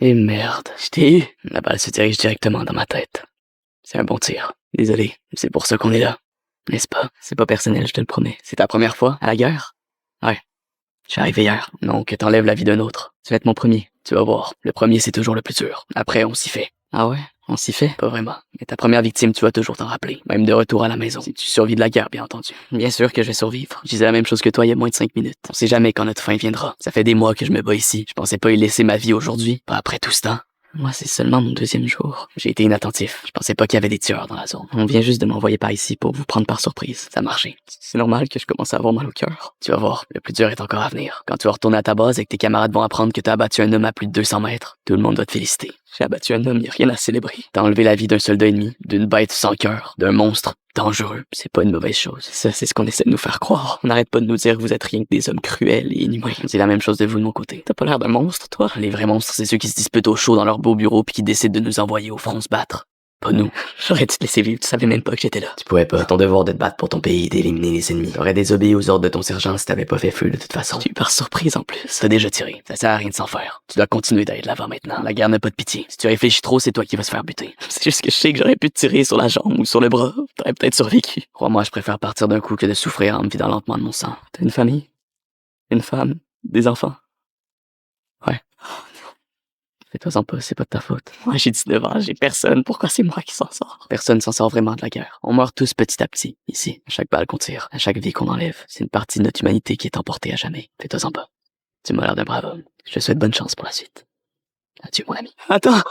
Et merde, je t'ai eu. La balle se dirige directement dans ma tête. C'est un bon tir. Désolé, c'est pour ça qu'on est là. N'est-ce pas? C'est pas personnel, je te le promets. C'est ta première fois à la guerre? Ouais. Je suis arrivé hier. Non, que t'enlèves la vie d'un autre. Tu vas être mon premier. Tu vas voir. Le premier, c'est toujours le plus dur. Après, on s'y fait. Ah ouais? On s'y fait? Pas vraiment. Mais ta première victime, tu vas toujours t'en rappeler. Même de retour à la maison. Si tu survis de la guerre, bien entendu. Bien sûr que je vais survivre. Je disais la même chose que toi il y a moins de 5 minutes. On sait jamais quand notre fin viendra. Ça fait des mois que je me bats ici. Je pensais pas y laisser ma vie aujourd'hui. Pas après tout ce temps. Moi, c'est seulement mon 2e jour. J'ai été inattentif. Je pensais pas qu'il y avait des tueurs dans la zone. On vient juste de m'envoyer par ici pour vous prendre par surprise. Ça a marché. C'est normal que je commence à avoir mal au cœur. Tu vas voir, le plus dur est encore à venir. Quand tu vas retourner à ta base et que tes camarades vont apprendre que t'as abattu un homme à plus de 200 mètres, tout le monde va te féliciter. J'ai abattu un homme, y'a rien à célébrer. T'as enlevé la vie d'un soldat ennemi, d'une bête sans cœur, d'un monstre dangereux. C'est pas une mauvaise chose. Ça, c'est ce qu'on essaie de nous faire croire. On n'arrête pas de nous dire que vous êtes rien que des hommes cruels et inhumains. C'est la même chose de vous de mon côté. T'as pas l'air d'un monstre, toi? Les vrais monstres, c'est ceux qui se disputent au chaud dans leur beau bureau puis qui décident de nous envoyer au front se battre. Pas nous. J'aurais dû te laisser vivre, tu savais même pas que j'étais là. Tu pouvais pas. C'est ton devoir de te battre pour ton pays et d'éliminer les ennemis. T'aurais désobéi aux ordres de ton sergent si t'avais pas fait feu de toute façon. J'ai eu par surprise en plus. T'as déjà tiré. Ça sert à rien de s'en faire. Tu dois continuer d'aller de l'avant maintenant. La guerre n'a pas de pitié. Si tu réfléchis trop, c'est toi qui vas se faire buter. C'est juste que je sais que j'aurais pu te tirer sur la jambe ou sur le bras. T'aurais peut-être survécu. Crois-moi, je préfère partir d'un coup que de souffrir en me vidant lentement de mon sang. T'as une famille? Une femme? Des enfants? Ouais. Fais-toi-en pas, c'est pas de ta faute. Moi, j'ai 19 ans, j'ai personne. Pourquoi c'est moi qui s'en sort? Personne s'en sort vraiment de la guerre. On meurt tous petit à petit, ici. À chaque balle qu'on tire, à chaque vie qu'on enlève. C'est une partie de notre humanité qui est emportée à jamais. Fais-toi-en pas. Tu m'as l'air d'un brave homme. Je te souhaite bonne chance pour la suite. Adieu, mon ami. Attends!